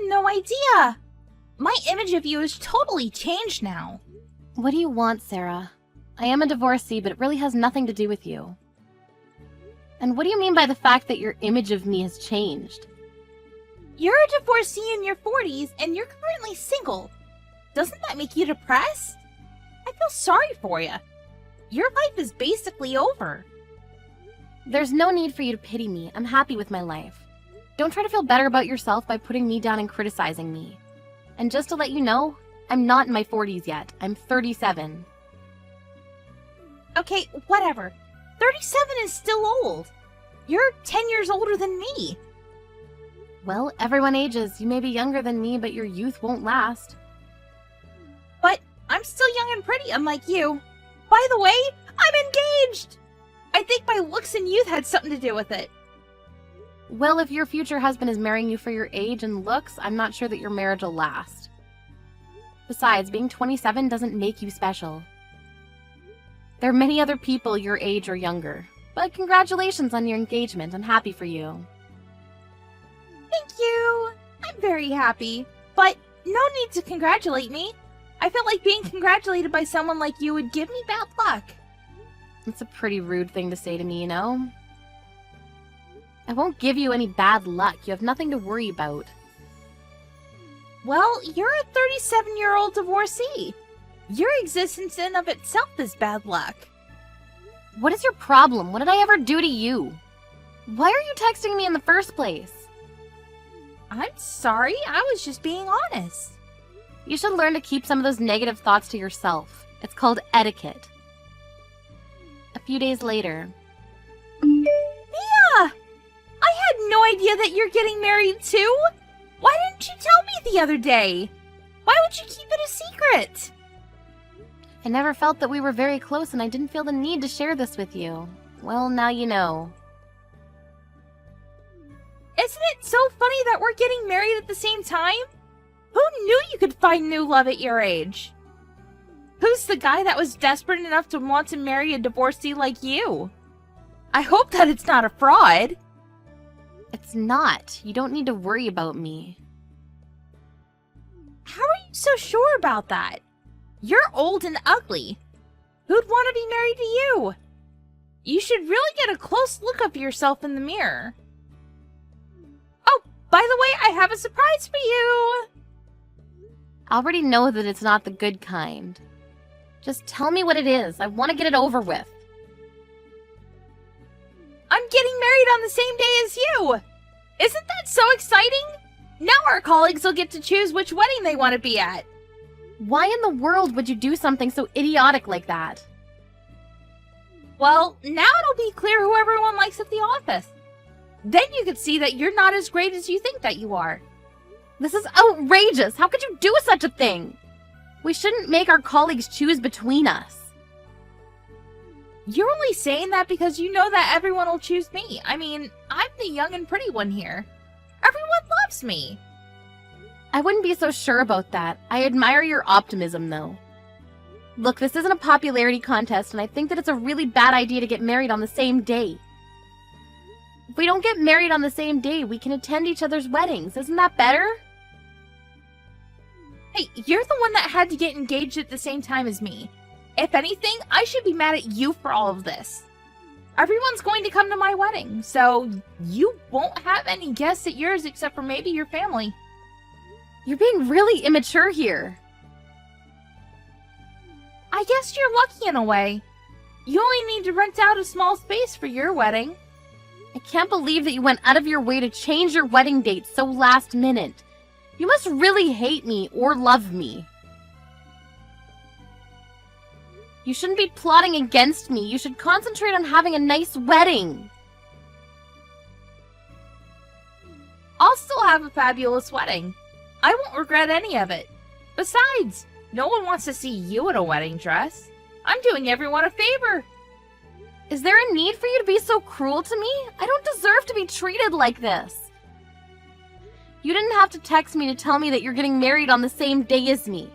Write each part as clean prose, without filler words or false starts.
no idea. My image of you has totally changed now. What do you want, Sarah? I am a divorcee, but it really has nothing to do with you. And what do you mean by the fact that your image of me has changed? You're a divorcee in your 40s, and you're currently single. Doesn't that make you depressed? I feel sorry for you. Your life is basically over. There's no need for you to pity me. I'm happy with my life. Don't try to feel better about yourself by putting me down and criticizing me. And just to let you know, I'm not in my 40s yet. I'm 37. Okay, whatever. 37 is still old. You're 10 years older than me. Well, everyone ages. You may be younger than me, but your youth won't last. But I'm still young and pretty, unlike you. By the way, I'm engaged! I think my looks and youth had something to do with it. Well, if your future husband is marrying you for your age and looks, I'm not sure that your marriage will last. Besides, being 27 doesn't make you special. There are many other people your age or younger. But congratulations on your engagement. I'm happy for you. Thank you. I'm very happy. But no need to congratulate me. I feel like being congratulated by someone like you would give me bad luck. It's a pretty rude thing to say to me, you know? I won't give you any bad luck. You have nothing to worry about. Well, you're a 37-year-old divorcee. Your existence in of itself is bad luck. What is your problem? What did I ever do to you? Why are you texting me in the first place? I'm sorry, I was just being honest. You should learn to keep some of those negative thoughts to yourself. It's called etiquette. A few days later. Mia! I had no idea that you're getting married too! Why didn't you tell me the other day? Why would you keep it a secret? I never felt that we were very close and I didn't feel the need to share this with you. Well, now you know. Isn't it so funny that we're getting married at the same time? Who knew you could find new love at your age? Who's the guy that was desperate enough to want to marry a divorcee like you? I hope that it's not a fraud. It's not. You don't need to worry about me. How are you so sure about that? You're old and ugly. Who'd want to be married to you? You should really get a close look of yourself in the mirror. Oh, by the way, I have a surprise for you. I already know that it's not the good kind. Just tell me what it is. I want to get it over with. I'm getting married on the same day as you. Isn't that so exciting? Now our colleagues will get to choose which wedding they want to be at. Why in the world would you do something so idiotic like that? Well, now it'll be clear who everyone likes at the office. Then you can see that you're not as great as you think that you are. This is outrageous! How could you do such a thing? We shouldn't make our colleagues choose between us. You're only saying that because you know that everyone will choose me. I mean, I'm the young and pretty one here. Everyone loves me. I wouldn't be so sure about that. I admire your optimism, though. Look, this isn't a popularity contest, and I think that it's a really bad idea to get married on the same day. If we don't get married on the same day, we can attend each other's weddings. Isn't that better? Hey, you're the one that had to get engaged at the same time as me. If anything, I should be mad at you for all of this. Everyone's going to come to my wedding, so you won't have any guests at yours except for maybe your family. You're being really immature here. I guess you're lucky in a way. You only need to rent out a small space for your wedding. I can't believe that you went out of your way to change your wedding date so last minute. You must really hate me or love me. You shouldn't be plotting against me. You should concentrate on having a nice wedding. I'll still have a fabulous wedding. I won't regret any of it. Besides, no one wants to see you in a wedding dress. I'm doing everyone a favor. Is there a need for you to be so cruel to me? I don't deserve to be treated like this. You didn't have to text me to tell me that you're getting married on the same day as me.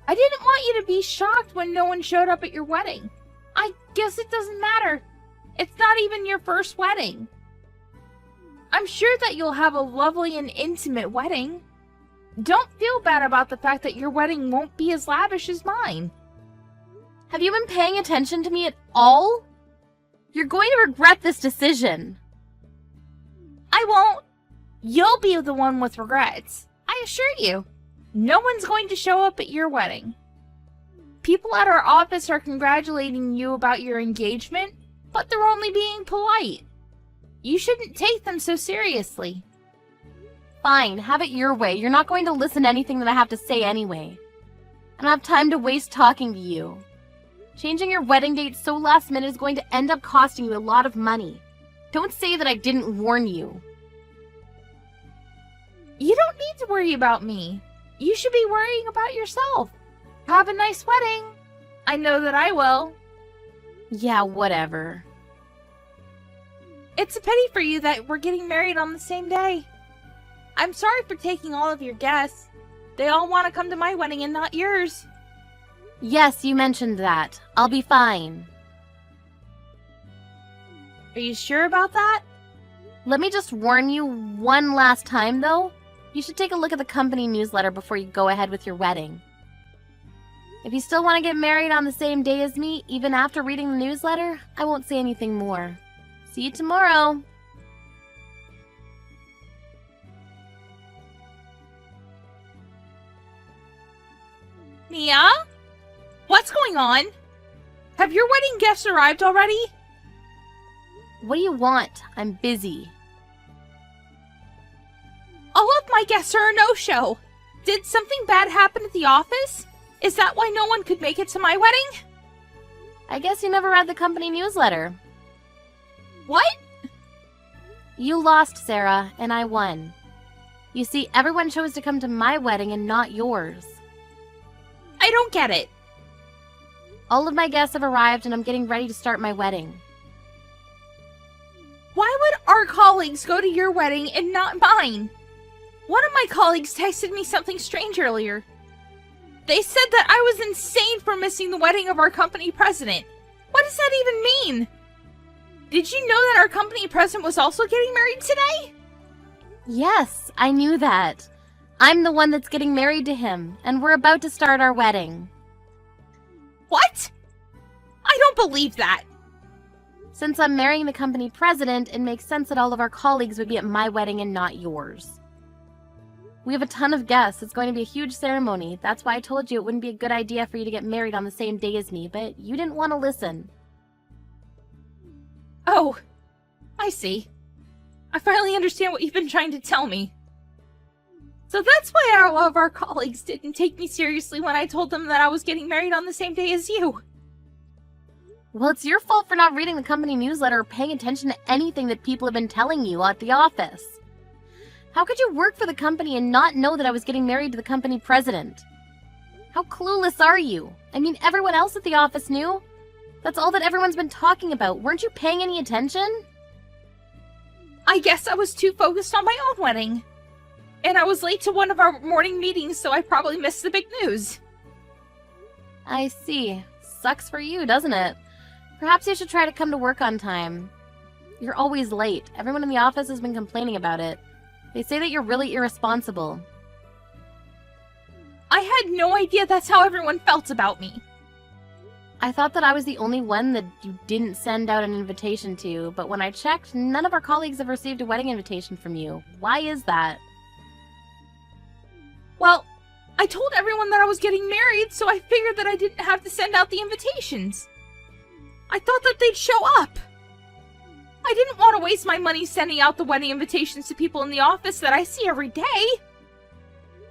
I didn't want you to be shocked when no one showed up at your wedding. I guess it doesn't matter. It's not even your first wedding. I'm sure that you'll have a lovely and intimate wedding. Don't feel bad about the fact that your wedding won't be as lavish as mine. Have you been paying attention to me at all? You're going to regret this decision. I won't. You'll be the one with regrets. I assure you. No one's going to show up at your wedding. People at our office are congratulating you about your engagement, but they're only being polite. You shouldn't take them so seriously. Fine, have it your way. You're not going to listen to anything that I have to say anyway. I don't have time to waste talking to you. Changing your wedding date so last minute is going to end up costing you a lot of money. Don't say that I didn't warn you. You don't need to worry about me. You should be worrying about yourself. Have a nice wedding. I know that I will. Yeah, whatever. It's a pity for you that we're getting married on the same day. I'm sorry for taking all of your guests. They all want to come to my wedding and not yours. Yes, you mentioned that. I'll be fine. Are you sure about that? Let me just warn you one last time, though. You should take a look at the company newsletter before you go ahead with your wedding. If you still want to get married on the same day as me, even after reading the newsletter, I won't say anything more. See you tomorrow. Mia? What's going on? Have your wedding guests arrived already? What do you want? I'm busy. All of my guests are a no-show. Did something bad happen at the office? Is that why no one could make it to my wedding? I guess you never read the company newsletter. What? You lost, Sarah, and I won. You see, everyone chose to come to my wedding and not yours. I don't get it. All of my guests have arrived and I'm getting ready to start my wedding. Why would our colleagues go to your wedding and not mine? One of my colleagues texted me something strange earlier. They said that I was insane for missing the wedding of our company president. What does that even mean? Did you know that our company president was also getting married today? Yes, I knew that. I'm the one that's getting married to him, and we're about to start our wedding. What? I don't believe that. Since I'm marrying the company president, it makes sense that all of our colleagues would be at my wedding and not yours. We have a ton of guests. It's going to be a huge ceremony. That's why I told you it wouldn't be a good idea for you to get married on the same day as me, but you didn't want to listen. Oh, I see. I finally understand what you've been trying to tell me. So that's why all of our colleagues didn't take me seriously when I told them that I was getting married on the same day as you. Well, it's your fault for not reading the company newsletter or paying attention to anything that people have been telling you at the office. How could you work for the company and not know that I was getting married to the company president? How clueless are you? I mean, everyone else at the office knew. That's all that everyone's been talking about. Weren't you paying any attention? I guess I was too focused on my own wedding. And I was late to one of our morning meetings, so I probably missed the big news. I see. Sucks for you, doesn't it? Perhaps you should try to come to work on time. You're always late. Everyone in the office has been complaining about it. They say that you're really irresponsible. I had no idea that's how everyone felt about me. I thought that I was the only one that you didn't send out an invitation to, but when I checked, none of our colleagues have received a wedding invitation from you. Why is that? Well, I told everyone that I was getting married, so I figured that I didn't have to send out the invitations. I thought that they'd show up. I didn't want to waste my money sending out the wedding invitations to people in the office that I see every day.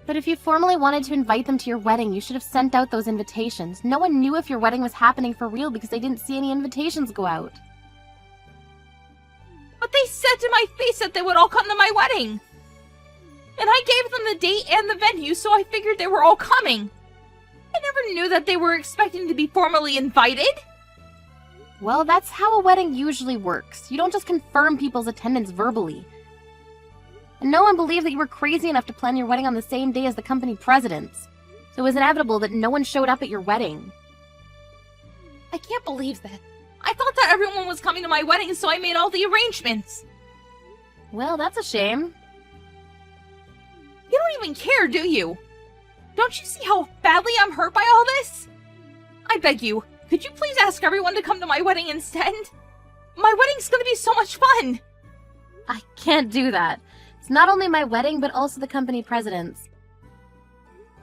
But if you formally wanted to invite them to your wedding, you should have sent out those invitations. No one knew if your wedding was happening for real because they didn't see any invitations go out. But they said to my face that they would all come to my wedding. And I gave them the date and the venue, so I figured they were all coming. I never knew that they were expecting to be formally invited. Well, that's how a wedding usually works. You don't just confirm people's attendance verbally. And no one believed that you were crazy enough to plan your wedding on the same day as the company president's. So it was inevitable that no one showed up at your wedding. I can't believe that. I thought that everyone was coming to my wedding, so I made all the arrangements. Well, that's a shame. You don't even care, do you? Don't you see how badly I'm hurt by all this? I beg you, could you please ask everyone to come to my wedding instead? My wedding's gonna be so much fun! I can't do that. It's not only my wedding, but also the company president's.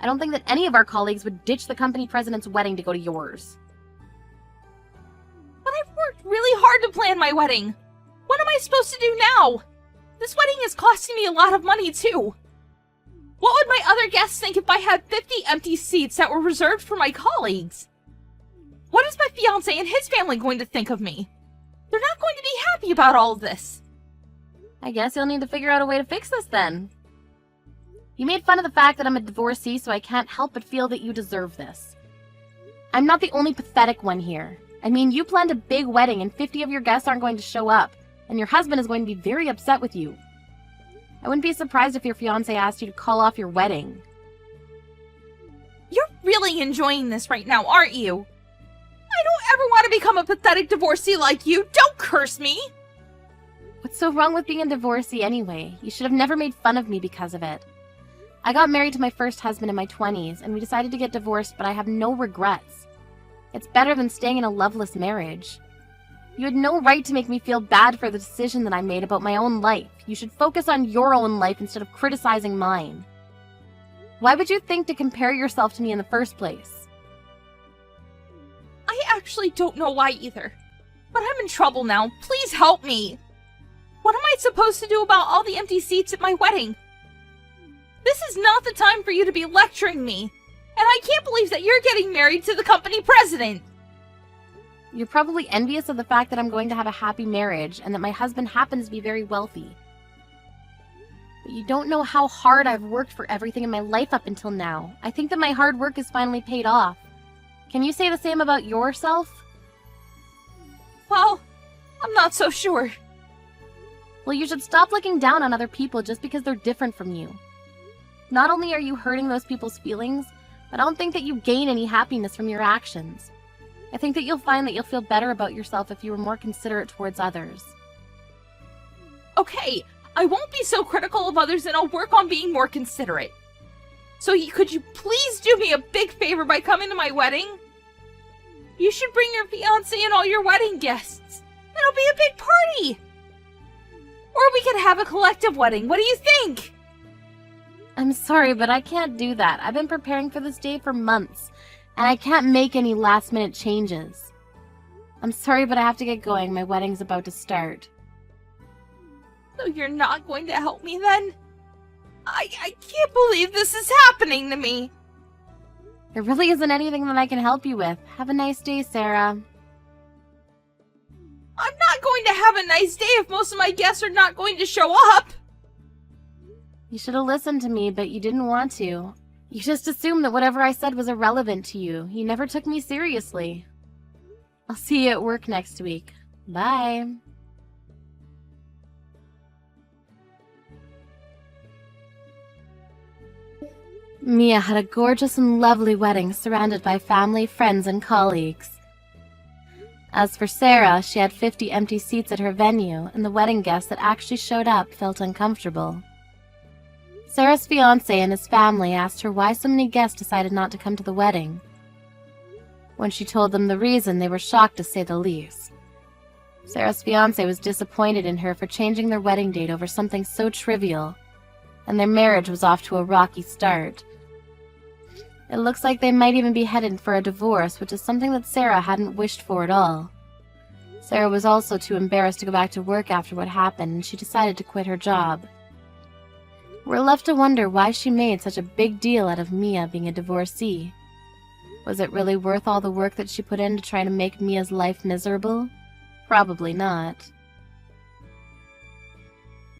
I don't think that any of our colleagues would ditch the company president's wedding to go to yours. But I've worked really hard to plan my wedding. What am I supposed to do now? This wedding is costing me a lot of money, too. What would my other guests think if I had 50 empty seats that were reserved for my colleagues? What is my fiancé and his family going to think of me? They're not going to be happy about all of this. I guess you'll need to figure out a way to fix this then. You made fun of the fact that I'm a divorcee, so I can't help but feel that you deserve this. I'm not the only pathetic one here. I mean, you planned a big wedding and 50 of your guests aren't going to show up, and your husband is going to be very upset with you. I wouldn't be surprised if your fiancé asked you to call off your wedding. You're really enjoying this right now, aren't you? I don't ever want to become a pathetic divorcee like you. Don't curse me! What's so wrong with being a divorcee anyway? You should have never made fun of me because of it. I got married to my first husband in my 20s, and we decided to get divorced, but I have no regrets. It's better than staying in a loveless marriage. You had no right to make me feel bad for the decision that I made about my own life. You should focus on your own life instead of criticizing mine. Why would you think to compare yourself to me in the first place? I actually don't know why either. But I'm in trouble now. Please help me. What am I supposed to do about all the empty seats at my wedding? This is not the time for you to be lecturing me. And I can't believe that you're getting married to the company president. You're probably envious of the fact that I'm going to have a happy marriage and that my husband happens to be very wealthy. But you don't know how hard I've worked for everything in my life up until now. I think that my hard work is finally paid off. Can you say the same about yourself? Well, I'm not so sure. Well, you should stop looking down on other people just because they're different from you. Not only are you hurting those people's feelings, but I don't think that you gain any happiness from your actions. I think that you'll find that you'll feel better about yourself if you were more considerate towards others. Okay, I won't be so critical of others and I'll work on being more considerate. So could you please do me a big favor by coming to my wedding? You should bring your fiancé and all your wedding guests. It'll be a big party! Or we could have a collective wedding. What do you think? I'm sorry, but I can't do that. I've been preparing for this day for months, and I can't make any last-minute changes. I'm sorry, but I have to get going. My wedding's about to start. So you're not going to help me then? I can't believe this is happening to me. There really isn't anything that I can help you with. Have a nice day, Sarah. I'm not going to have a nice day if most of my guests are not going to show up. You should have listened to me, but you didn't want to. You just assumed that whatever I said was irrelevant to you. You never took me seriously. I'll see you at work next week. Bye. Mia had a gorgeous and lovely wedding surrounded by family, friends, and colleagues. As for Sarah, she had 50 empty seats at her venue, and the wedding guests that actually showed up felt uncomfortable. Sarah's fiancé and his family asked her why so many guests decided not to come to the wedding. When she told them the reason, they were shocked to say the least. Sarah's fiancé was disappointed in her for changing their wedding date over something so trivial, and their marriage was off to a rocky start. It looks like they might even be headed for a divorce, which is something that Sarah hadn't wished for at all. Sarah was also too embarrassed to go back to work after what happened, and she decided to quit her job. We're left to wonder why she made such a big deal out of Mia being a divorcee. Was it really worth all the work that she put in to try to make Mia's life miserable? Probably not.